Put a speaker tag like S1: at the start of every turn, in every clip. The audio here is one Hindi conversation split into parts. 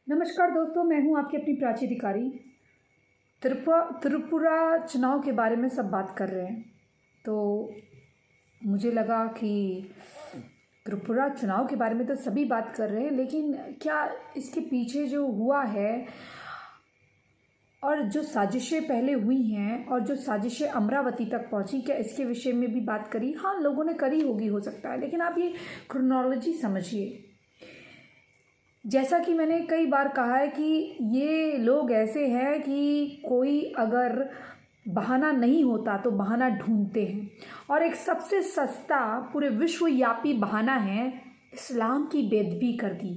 S1: नमस्कार दोस्तों, मैं हूं आपकी अपनी प्राची अधिकारी। त्रिपुरा चुनाव के बारे में सब बात कर रहे हैं, तो मुझे लगा कि त्रिपुरा चुनाव के बारे में तो सभी बात कर रहे हैं, लेकिन क्या इसके पीछे जो हुआ है और जो साजिशें पहले हुई हैं और जो साजिशें अमरावती तक पहुंची, क्या इसके विषय में भी बात करी? हाँ, लोगों ने करी होगी, हो सकता है, लेकिन आप ये क्रोनोलॉजी समझिए। जैसा कि मैंने कई बार कहा है कि ये लोग ऐसे हैं कि कोई अगर बहाना नहीं होता तो बहाना ढूंढते हैं, और एक सबसे सस्ता पूरे विश्वव्यापी बहाना है इस्लाम की बेदबी कर दी।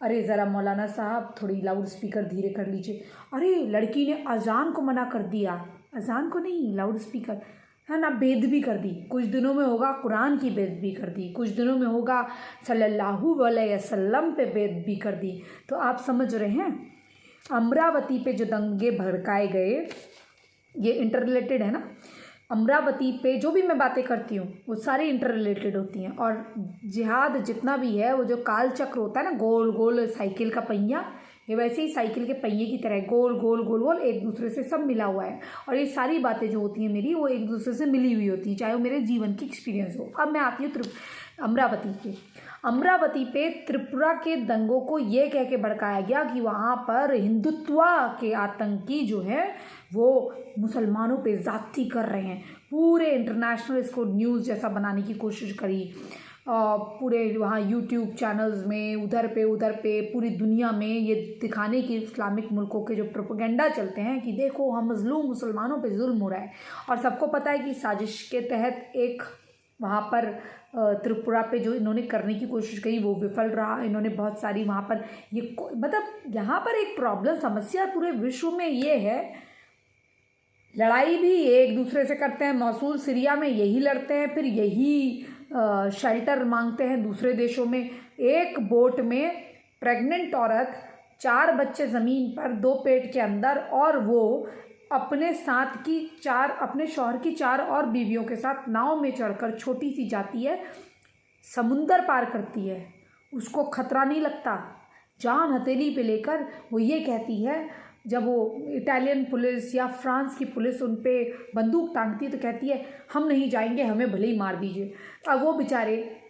S1: अरे ज़रा मौलाना साहब थोड़ी लाउड स्पीकर धीरे कर लीजिए। अरे लड़की ने अजान को मना कर दिया, अजान को नहीं, लाउड स्पीकर है ना, बेदबी कर दी। कुछ दिनों में होगा कुरान की बेदबी कर दी, कुछ दिनों में होगा सल्लल्लाहु अलैहि वसल्लम पे बेदबी कर दी। तो आप समझ रहे हैं, अमरावती पे जो दंगे भड़काए गए, ये इंटर रिलेटेड है ना। अमरावती पे जो भी मैं बातें करती हूँ वो सारी इंटर रिलेटेड होती हैं। और जिहाद जितना भी है, वो जो काल चक्र होता है ना, गोल गोल साइकिल का पहिया, ये वैसे ही साइकिल के पहिए की तरह गोल गोल गोल गोल एक दूसरे से सब मिला हुआ है। और ये सारी बातें जो होती हैं मेरी, वो एक दूसरे से मिली हुई होती हैं, चाहे वो मेरे जीवन की एक्सपीरियंस हो। अब मैं आती हूँ अमरावती पे त्रिपुरा के दंगों को ये कह के भड़काया गया कि वहाँ पर हिंदुत्व के आतंकी जो है वो मुसलमानों पे ज़्यादती कर रहे हैं। पूरे इंटरनेशनल इसको न्यूज़ जैसा बनाने की कोशिश करी, पूरे वहाँ यूट्यूब चैनल्स में उधर पे पूरी दुनिया में ये दिखाने की इस्लामिक मुल्कों के जो प्रोपेगेंडा चलते हैं कि देखो हम मजलूम मुसलमानों पे जुल्म हो रहा है। और सबको पता है कि साजिश के तहत एक वहाँ पर त्रिपुरा पे जो इन्होंने करने की कोशिश की वो विफल रहा। इन्होंने बहुत सारी वहाँ पर ये मतलब यहाँ पर एक प्रॉब्लम समस्या पूरे विश्व में ये है, लड़ाई भी एक दूसरे से करते हैं। मौसूल सीरिया में यही लड़ते हैं, फिर यही शेल्टर मांगते हैं दूसरे देशों में। एक बोट में प्रेग्नेंट औरत, 4 बच्चे ज़मीन पर 2 पेट के अंदर, और वो अपने साथ की 4 अपने शौहर की 4 और बीवियों के साथ नाव में चढ़कर छोटी सी जाती है, समुंदर पार करती है, उसको खतरा नहीं लगता। जान हथेली पे लेकर वो ये कहती है, जब वो इटालियन पुलिस या फ्रांस की पुलिस उन पे बंदूक ताकती है तो कहती है हम नहीं जाएंगे, हमें भले ही मार दीजिए। अब वो बेचारे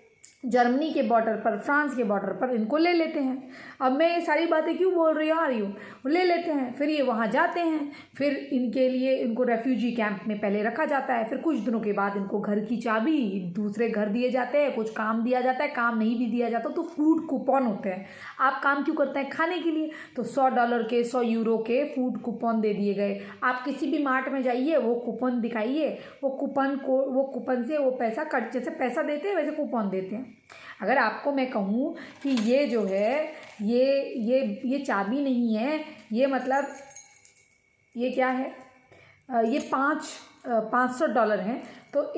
S1: जर्मनी के बॉर्डर पर, फ्रांस के बॉर्डर पर इनको ले लेते हैं। अब मैं ये सारी बातें क्यों बोल रही आ रही हूँ, वो ले लेते हैं, फिर ये वहाँ जाते हैं, फिर इनके लिए इनको रेफ्यूजी कैंप में पहले रखा जाता है, फिर कुछ दिनों के बाद इनको घर की चाबी, दूसरे घर दिए जाते हैं, कुछ काम दिया जाता है, काम नहीं भी दिया जाता तो फूड कूपन होते हैं। आप काम क्यों करते हैं? खाने के लिए। तो $100 के, €100 के फूड कूपन दे दिए गए। आप किसी भी मार्ट में जाइए, वो कूपन दिखाइए, वो कूपन से वो पैसा कट, जैसे पैसा देते हैं वैसे कूपन देते हैं। अगर आपको मैं कहूँ कि ये जो है ये चाबी नहीं है, ये मतलब ये क्या है, ये $500 हैं, तो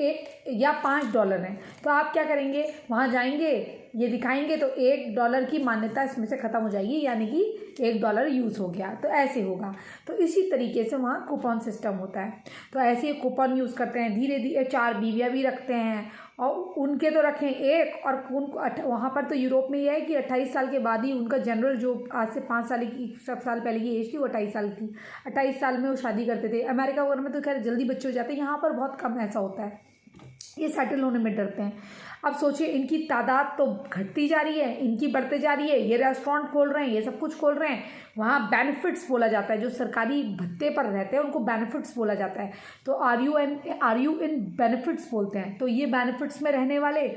S1: या $5 हैं, तो आप क्या करेंगे? वहाँ जाएंगे, ये दिखाएंगे तो $1 की मान्यता इसमें से ख़त्म हो जाएगी, यानी कि $1 यूज़ हो गया। तो ऐसे होगा। तो इसी तरीके से वहाँ कूपन सिस्टम होता है। तो ऐसे कूपन यूज़ करते हैं। धीरे धीरे 4 बीवियाँ भी रखते हैं, और उनके तो रखें एक, और उनको वहाँ पर तो यूरोप में यह है कि 28 साल के बाद ही उनका जनरल, जो आज से 5 साल पहले की एज थी, वो 28 साल की, 28 साल में वो शादी करते थे। अमेरिका वगैरह में तो खैर जल्दी बच्चे हो जाते हैं, यहाँ पर बहुत कम ऐसा होता है। ये सेटल होने में डरते हैं। अब सोचिए, इनकी तादाद तो घटती जा रही है, इनकी बढ़ते जा रही है। ये रेस्टोरेंट खोल रहे हैं, ये सब कुछ खोल रहे हैं। वहाँ बेनिफिट्स बोला जाता है, जो सरकारी भत्ते पर रहते हैं उनको बेनिफिट्स बोला जाता है। तो आर यू इन बेनिफिट्स बोलते हैं। तो ये बेनिफिट्स में रहने वाले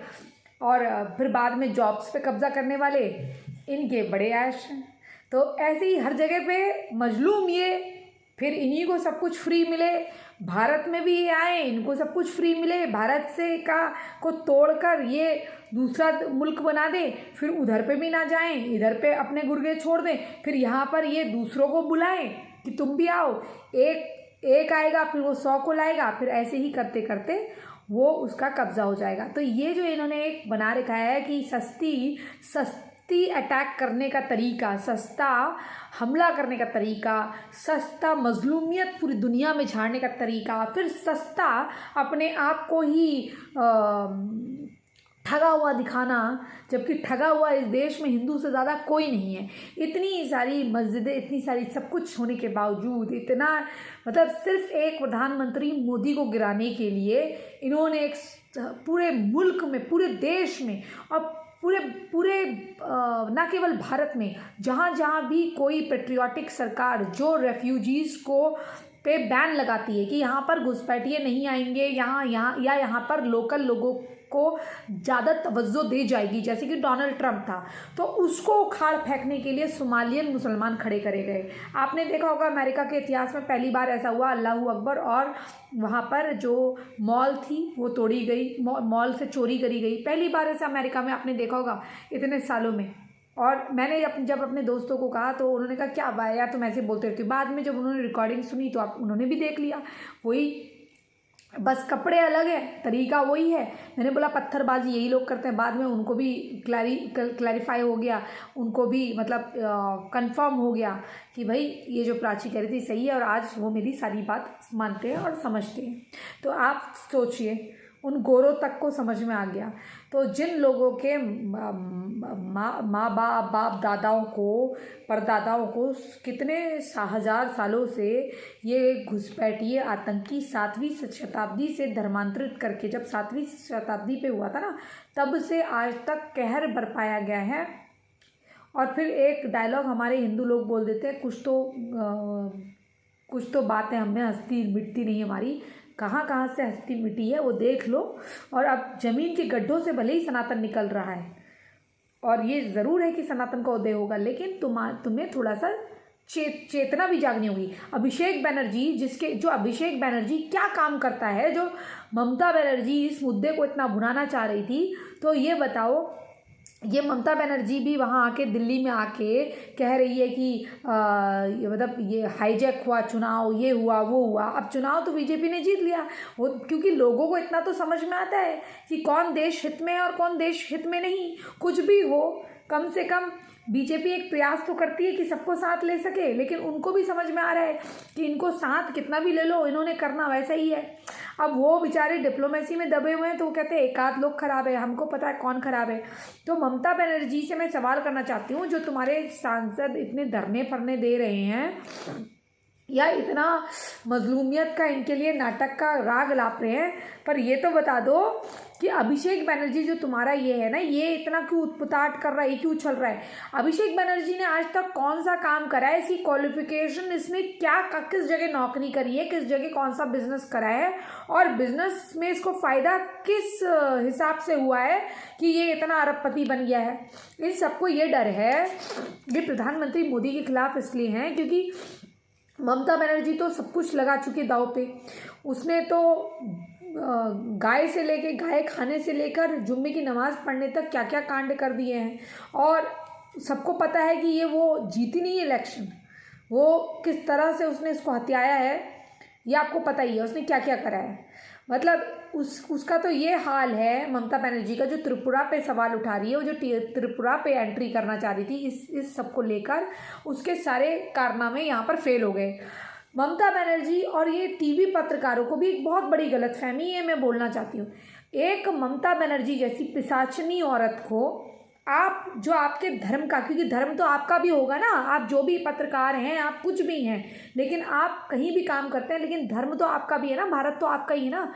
S1: और फिर बाद में जॉब्स पे कब्जा करने वाले, इनके बड़े ऐश हैं। तो ऐसे ही हर जगह पे मजलूम ये, फिर इन्हीं को सब कुछ फ्री मिले। भारत में भी ये आए, इनको सब कुछ फ्री मिले, भारत से को तोड़कर ये दूसरा मुल्क बना दे, फिर उधर पे भी ना जाएं, इधर पे अपने गुर्गे छोड़ दें, फिर यहाँ पर ये दूसरों को बुलाएं कि तुम भी आओ। एक आएगा, फिर वो 100 को लाएगा, फिर ऐसे ही करते करते वो उसका कब्जा हो जाएगा। तो ये जो इन्होंने एक बना रखा है कि सस्ती अटैक करने का तरीका, सस्ता हमला करने का तरीका, सस्ता मजलूमियत पूरी दुनिया में झाड़ने का तरीका, फिर सस्ता अपने आप को ही ठगा हुआ दिखाना, जबकि ठगा हुआ इस देश में हिंदू से ज़्यादा कोई नहीं है। इतनी सारी मस्जिदें, इतनी सारी सब कुछ होने के बावजूद, इतना मतलब सिर्फ एक प्रधानमंत्री मोदी को गिराने के लिए इन्होंने एक पूरे मुल्क में, पूरे देश में और पूरे ना केवल भारत में, जहाँ जहाँ भी कोई पेट्रियाटिक सरकार जो रेफ्यूजीज़ को पे बैन लगाती है कि यहाँ पर घुसपैठिए नहीं आएंगे, यहाँ पर लोकल लोगों को ज़्यादा तवज्जो दी जाएगी, जैसे कि डोनाल्ड ट्रंप था, तो उसको उखाड़ फेंकने के लिए सोमालियन मुसलमान खड़े करे गए। आपने देखा होगा अमेरिका के इतिहास में पहली बार ऐसा हुआ, अल्लाहू अकबर, और वहाँ पर जो मॉल थी वो तोड़ी गई, मॉल से चोरी करी गई। पहली बार ऐसा अमेरिका में आपने देखा होगा इतने सालों में। और मैंने जब अपने दोस्तों को कहा तो उन्होंने कहा क्या बात यार तुम ऐसे बोलते रहते हो। बाद में जब उन्होंने रिकॉर्डिंग सुनी तो उन्होंने भी देख लिया, वही बस कपड़े अलग है, तरीका वही है। मैंने बोला पत्थरबाजी यही लोग करते हैं। बाद में उनको भी क्लैरिफाई हो गया, उनको भी मतलब कंफर्म हो गया कि भाई ये जो प्राची कह रही थी सही है, और आज वो मेरी सारी बात मानते हैं और समझते हैं। तो आप सोचिए, उन गोरों तक को समझ में आ गया। तो जिन लोगों के माँ बाप दादाओं को, परदादाओं को कितने हजार सालों से ये घुसपैठिए आतंकी 7वीं शताब्दी से धर्मांतरित करके, जब 7वीं शताब्दी पे हुआ था ना, तब से आज तक कहर बरपाया गया है। और फिर एक डायलॉग हमारे हिंदू लोग बोल देते हैं, कुछ तो बातें हमें हंसती मिटती नहीं हमारी। कहाँ से हस्ती मिट्टी है वो देख लो। और अब ज़मीन के गड्ढों से भले ही सनातन निकल रहा है, और ये ज़रूर है कि सनातन का उदय होगा, लेकिन तुम्हें थोड़ा सा चेतना भी जागनी होगी। अभिषेक बनर्जी, जो अभिषेक बनर्जी क्या काम करता है, जो ममता बनर्जी इस मुद्दे को इतना भुनाना चाह रही थी, तो ये बताओ, ये ममता बनर्जी भी वहाँ आके दिल्ली में आके कह रही है कि मतलब ये हाईजैक हुआ चुनाव, ये हुआ वो हुआ। अब चुनाव तो बीजेपी ने जीत लिया, वो क्योंकि लोगों को इतना तो समझ में आता है कि कौन देश हित में है और कौन देश हित में नहीं। कुछ भी हो, कम से कम बीजेपी एक प्रयास तो करती है कि सबको साथ ले सके, लेकिन उनको भी समझ में आ रहा है कि इनको साथ कितना भी ले लो, इन्होंने करना वैसा ही है। अब वो बेचारे डिप्लोमेसी में दबे हुए हैं, तो वो कहते हैं एक आध लोग खराब है, हमको पता है कौन खराब है। तो ममता बनर्जी से मैं सवाल करना चाहती हूँ, जो तुम्हारे सांसद इतने धरने फरने दे रहे हैं या इतना मजलूमियत का इनके लिए नाटक का राग लाप रहे हैं, पर ये तो बता दो कि अभिषेक बनर्जी जो तुम्हारा ये है ना, ये इतना क्यों उत्पटाट कर रहा है, ये क्यों चल रहा है। अभिषेक बनर्जी ने आज तक कौन सा काम करा है, इसकी क्वालिफिकेशन, इसने क्या किस जगह नौकरी करी है, किस जगह कौन सा बिजनेस करा है, और बिजनेस में इसको फ़ायदा किस हिसाब से हुआ है कि ये इतना अरबपति बन गया है। इन सबको ये डर है, ये प्रधानमंत्री मोदी के खिलाफ इसलिए हैं क्योंकि ममता बनर्जी तो सब कुछ लगा चुकी दाव पे। उसने तो गाय खाने से लेकर जुम्मे की नमाज़ पढ़ने तक क्या क्या कांड कर दिए हैं, और सबको पता है कि ये वो जीती नहीं इलेक्शन, वो किस तरह से उसने इसको हत्याया है ये आपको पता ही है, उसने क्या क्या करा है। मतलब उसका तो ये हाल है ममता बनर्जी का, जो त्रिपुरा पे सवाल उठा रही है, वो जो त्रिपुरा पे एंट्री करना चाह रही थी, इस सब को लेकर उसके सारे कारनामे यहाँ पर फेल हो गए। ममता बनर्जी और ये टीवी पत्रकारों को भी एक बहुत बड़ी गलतफहमी है, मैं बोलना चाहती हूँ। एक ममता बनर्जी जैसी पिशाचनी औरत को आप, जो आपके धर्म का, क्योंकि धर्म तो आपका भी होगा ना, आप जो भी पत्रकार हैं, आप कुछ भी हैं, लेकिन आप कहीं भी काम करते हैं, लेकिन धर्म तो आपका भी है ना, भारत तो आपका ही है ना।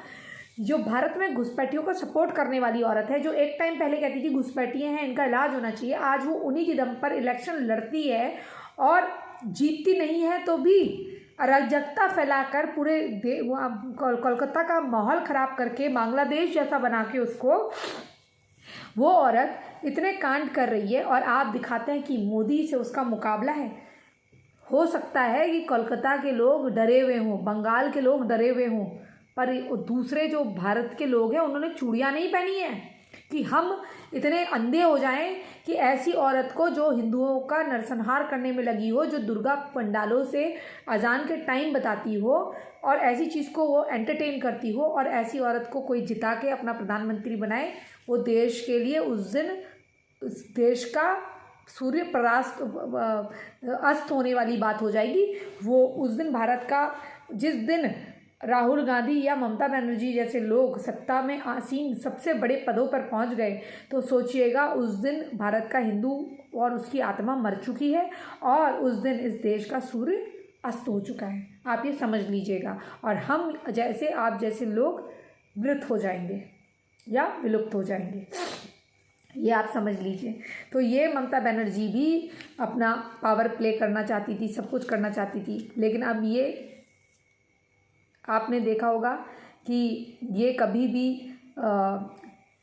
S1: जो भारत में घुसपैठियों को सपोर्ट करने वाली औरत है, जो एक टाइम पहले कहती थी घुसपैठिए हैं, इनका इलाज होना चाहिए, आज वो उन्हीं के दम पर इलेक्शन लड़ती है और जीतती नहीं है, तो भी अराजकता फैलाकर पूरे कोलकाता का माहौल ख़राब करके, बांग्लादेश जैसा बना के उसको, वो औरत इतने कांड कर रही है, और आप दिखाते हैं कि मोदी से उसका मुकाबला है। हो सकता है कि कोलकाता के लोग डरे हुए हों, बंगाल के लोग डरे हुए हों, पर दूसरे जो भारत के लोग हैं उन्होंने चूड़ियाँ नहीं पहनी हैं कि हम इतने अंधे हो जाएं कि ऐसी औरत को, जो हिंदुओं का नरसंहार करने में लगी हो, जो दुर्गा पंडालों से अजान के टाइम बताती हो और ऐसी चीज़ को वो एंटरटेन करती हो, और ऐसी औरत को कोई जिता के अपना प्रधानमंत्री बनाए, वो देश के लिए उस दिन उस देश का सूर्य परास्त अस्त होने वाली बात हो जाएगी। वो उस दिन भारत का, जिस दिन राहुल गांधी या ममता बनर्जी जैसे लोग सत्ता में आसीन सबसे बड़े पदों पर पहुंच गए तो सोचिएगा उस दिन भारत का हिंदू और उसकी आत्मा मर चुकी है और उस दिन इस देश का सूर्य अस्त हो चुका है। आप ये समझ लीजिएगा। और हम जैसे आप जैसे लोग मृत हो जाएंगे या विलुप्त हो जाएंगे, ये आप समझ लीजिए। तो ये ममता बनर्जी भी अपना पावर प्ले करना चाहती थी, सब कुछ करना चाहती थी, लेकिन अब ये आपने देखा होगा कि ये कभी भी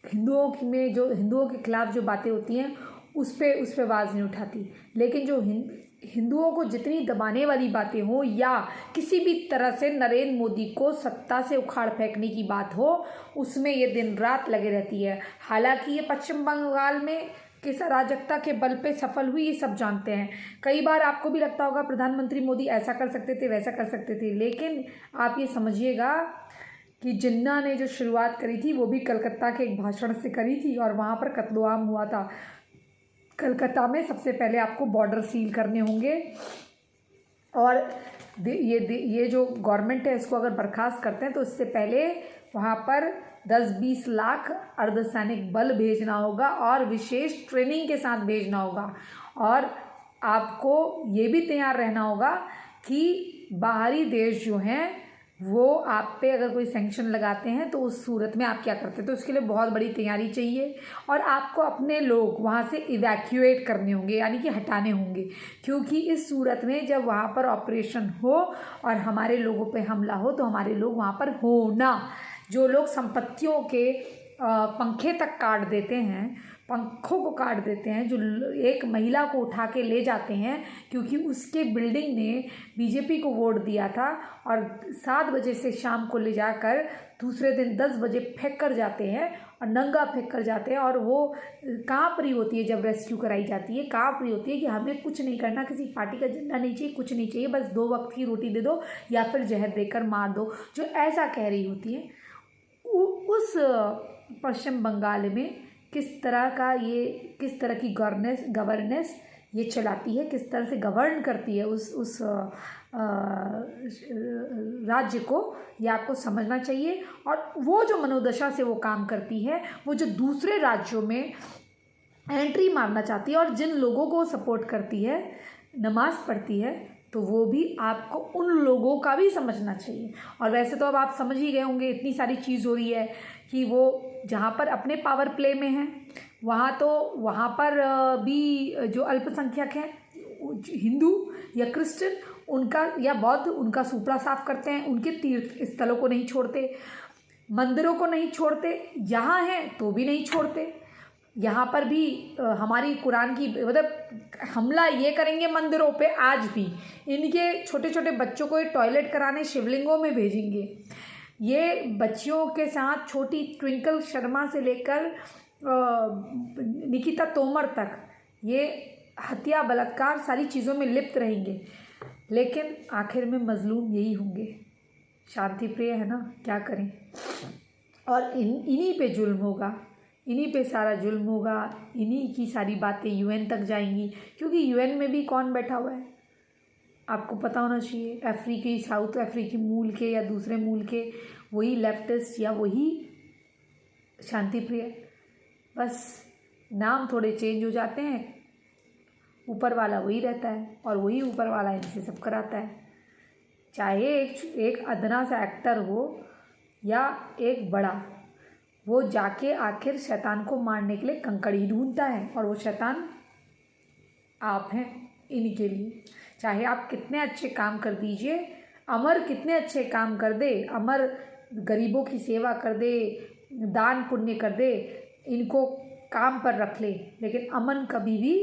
S1: हिंदुओं में जो हिंदुओं के खिलाफ जो बातें होती हैं उस पर आवाज़ नहीं उठाती। लेकिन जो हिंदुओं को जितनी दबाने वाली बातें हो या किसी भी तरह से नरेंद्र मोदी को सत्ता से उखाड़ फेंकने की बात हो, उसमें ये दिन रात लगे रहती है। हालांकि ये पश्चिम बंगाल में किस अराजकता के बल पे सफल हुई ये सब जानते हैं। कई बार आपको भी लगता होगा प्रधानमंत्री मोदी ऐसा कर सकते थे, वैसा कर सकते थे, लेकिन आप ये समझिएगा कि जिन्ना ने जो शुरुआत करी थी वो भी कलकत्ता के एक भाषण से करी थी और वहाँ पर कत्लेआम हुआ था। कलकत्ता में सबसे पहले आपको बॉर्डर सील करने होंगे और ये जो गवर्नमेंट है इसको अगर बर्खास्त करते हैं तो इससे पहले वहाँ पर 10-20 लाख अर्धसैनिक बल भेजना होगा और विशेष ट्रेनिंग के साथ भेजना होगा। और आपको ये भी तैयार रहना होगा कि बाहरी देश जो हैं वो आप पे अगर कोई सैंक्शन लगाते हैं तो उस सूरत में आप क्या करते हैं। तो इसके लिए बहुत बड़ी तैयारी चाहिए और आपको अपने लोग वहाँ से इवैक्यूएट करने होंगे, यानी कि हटाने होंगे, क्योंकि इस सूरत में जब वहाँ पर ऑपरेशन हो और हमारे लोगों पे हमला हो तो हमारे लोग वहाँ पर हो ना। जो लोग संपत्तियों के पंखे तक काट देते हैं, पंखों को काट देते हैं, जो एक महिला को उठा के ले जाते हैं क्योंकि उसके बिल्डिंग ने बीजेपी को वोट दिया था और 7 बजे से शाम को ले जाकर दूसरे दिन 10 बजे फेंक कर जाते हैं और नंगा फेंक कर जाते हैं। और वो काँप रही होती है जब रेस्क्यू कराई जाती है, काँप रही होती है कि हमें कुछ नहीं करना, किसी पार्टी का झंडा नहीं चाहिए, कुछ नहीं चाहिए, बस 2 वक्त की रोटी दे दो या फिर जहर देकर मार दो। जो ऐसा कह रही होती है उस पश्चिम बंगाल में किस तरह की गवर्नेंस ये चलाती है, किस तरह से गवर्न करती है उस राज्य को, ये आपको समझना चाहिए। और वो जो मनोदशा से वो काम करती है, वो जो दूसरे राज्यों में एंट्री मारना चाहती है और जिन लोगों को सपोर्ट करती है, नमाज पढ़ती है, तो वो भी आपको उन लोगों का भी समझना चाहिए। और वैसे तो अब आप समझ ही गए होंगे, इतनी सारी चीज़ हो रही है कि वो जहाँ पर अपने पावर प्ले में हैं वहाँ पर भी जो अल्पसंख्यक हैं, हिंदू या क्रिश्चियन उनका या बौद्ध, उनका सुपड़ा साफ करते हैं, उनके तीर्थ स्थलों को नहीं छोड़ते, मंदिरों को नहीं छोड़ते, यहाँ हैं तो भी नहीं छोड़ते। यहाँ पर भी हमारी कुरान की मतलब हमला ये करेंगे मंदिरों पे, आज भी इनके छोटे छोटे बच्चों को टॉयलेट कराने शिवलिंगों में भेजेंगे। ये बच्चियों के साथ छोटी ट्विंकल शर्मा से लेकर निकिता तोमर तक ये हत्या बलात्कार सारी चीज़ों में लिप्त रहेंगे, लेकिन आखिर में मजलूम यही होंगे। शांति प्रिय है ना, क्या करें। और इन्हीं पे जुल्म होगा, इन्हीं पे सारा जुल्म होगा, इन्हीं की सारी बातें यूएन तक जाएंगी, क्योंकि यूएन में भी कौन बैठा हुआ है आपको पता होना चाहिए। साउथ अफ्रीकी मूल के या दूसरे मूल के वही लेफ्टिस्ट या वही शांति प्रिय, बस नाम थोड़े चेंज हो जाते हैं, ऊपर वाला वही रहता है और वही ऊपर वाला इनसे सब कराता है। चाहे एक अदना सा एक्टर हो या एक बड़ा, वो जाके आखिर शैतान को मारने के लिए कंकड़ ही ढूंढता है और वो शैतान आप हैं इनके लिए। चाहे आप कितने अच्छे काम कर दीजिए, अमर कितने अच्छे काम कर दे, अमर गरीबों की सेवा कर दे, दान पुण्य कर दे, इनको काम पर रख ले, लेकिन अमन कभी भी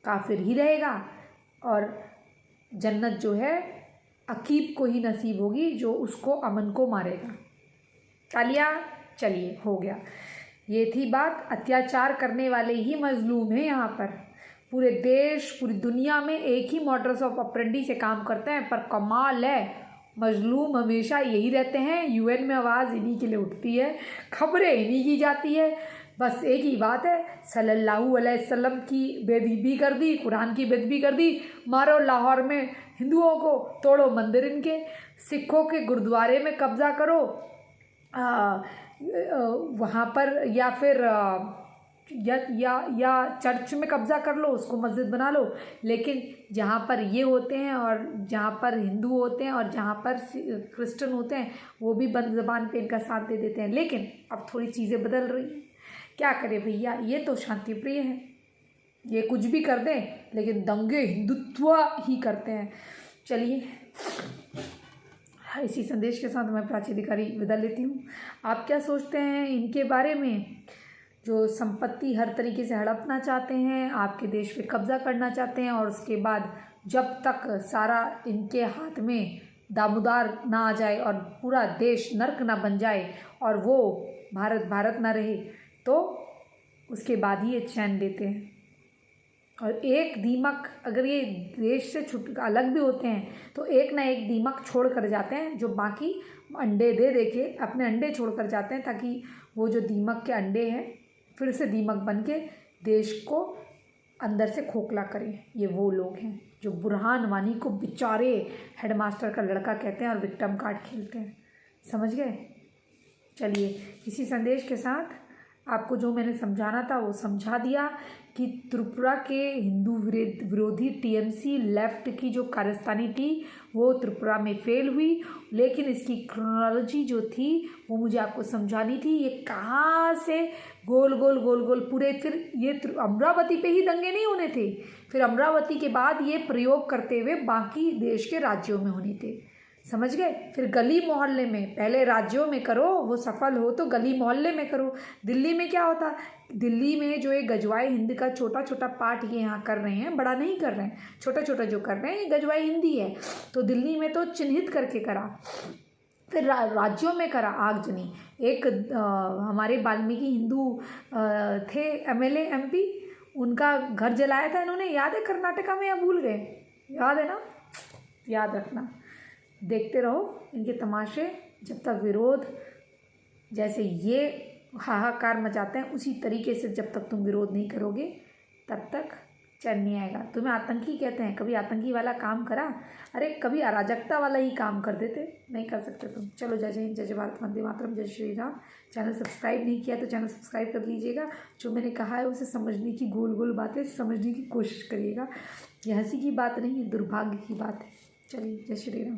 S1: काफिर ही रहेगा और जन्नत जो है अकीब को ही नसीब होगी जो उसको अमन को मारेगा। तालियां, चलिए हो गया। ये थी बात, अत्याचार करने वाले ही मजलूम हैं यहाँ पर। पूरे देश पूरी दुनिया में एक ही मॉडल्स ऑफ ऑपरेंडी से काम करते हैं, पर कमाल है मजलूम हमेशा यही रहते हैं। यूएन में आवाज़ इन्हीं के लिए उठती है, खबरें इन्हीं की जाती है। बस एक ही बात है, सल्लल्लाहु अलैहि वसल्लम की बेदबी कर दी, कुरान की बेदबी कर दी, मारो लाहौर में हिंदुओं को, तोड़ो मंदिर इनके। सिखों के गुरुद्वारे में कब्जा करो, वहाँ पर, या फिर या चर्च में कब्जा कर लो, उसको मस्जिद बना लो। लेकिन जहाँ पर ये होते हैं और जहाँ पर हिंदू होते हैं और जहाँ पर क्रिश्चियन होते हैं, वो भी बंद ज़बान पे इनका साथ दे देते हैं। लेकिन अब थोड़ी चीज़ें बदल रही हैं, क्या करें भैया, ये तो शांति प्रिय है, ये कुछ भी कर दें लेकिन दंगे हिंदुत्व ही करते हैं। चलिए, इसी संदेश के साथ मैं प्राची अधिकारी विदा लेती हूँ। आप क्या सोचते हैं इनके बारे में, जो संपत्ति हर तरीके से हड़पना चाहते हैं, आपके देश पे कब्जा करना चाहते हैं, और उसके बाद जब तक सारा इनके हाथ में दामोदार ना आ जाए और पूरा देश नर्क ना बन जाए और वो भारत भारत ना रहे, तो उसके बाद ही ये चैन देते हैं। और एक दीमक, अगर ये देश से अलग भी होते हैं तो एक ना एक दीमक छोड़ कर जाते हैं, जो बाकी अंडे दे के अपने अंडे छोड़ कर जाते हैं, ताकि वो जो दीमक के अंडे हैं फिर से दीमक बन के देश को अंदर से खोखला करें। ये वो लोग हैं जो बुरहान वानी को बेचारे हेडमास्टर का लड़का कहते हैं और विक्टिम कार्ड खेलते हैं। समझ गए? चलिए, इसी संदेश के साथ आपको जो मैंने समझाना था वो समझा दिया कि त्रिपुरा के हिंदू विरोधी टीएमसी लेफ्ट की जो कारस्तानी थी वो त्रिपुरा में फेल हुई, लेकिन इसकी क्रोनोलॉजी जो थी वो मुझे आपको समझानी थी। ये कहाँ से गोल गोल गोल गोल पूरे, फिर ये अमरावती पे ही दंगे नहीं होने थे, फिर अमरावती के बाद ये प्रयोग करते हुए बाकी देश के राज्यों में होने थे। समझ गए? फिर गली मोहल्ले में, पहले राज्यों में करो, वो सफल हो तो गली मोहल्ले में करो। दिल्ली में क्या होता, दिल्ली में जो एक गजवाई हिंदी का छोटा छोटा पार्ट ये यहाँ कर रहे हैं, बड़ा नहीं कर रहे हैं, छोटा छोटा जो कर रहे हैं ये गजवाई हिंदी है। तो दिल्ली में तो चिन्हित करके करा, फिर राज्यों में करा आगजनी। एक हमारे वाल्मीकि हिंदू थे एमएलए एमपी, उनका घर जलाया था इन्होंने, याद है कर्नाटका में, या भूल गए? याद है ना? याद रखना। देखते रहो इनके तमाशे, जब तक विरोध, जैसे ये हाहाकार मचाते हैं उसी तरीके से जब तक तुम विरोध नहीं करोगे तब तक चैन नहीं आएगा। तुम्हें आतंकी कहते हैं, कभी आतंकी वाला काम करा? अरे कभी अराजकता वाला ही काम कर देते, नहीं कर सकते तुम। चलो, जय हिंद, जय भारत, वंदे मातरम, जय श्री राम। चैनल सब्सक्राइब नहीं किया तो चैनल सब्सक्राइब कर लीजिएगा। जो मैंने कहा है उसे समझने की, गोल गोल बातें समझने की कोशिश करिएगा। यह हंसी की बात नहीं है, दुर्भाग्य की बात है। चलिए, जय श्री राम।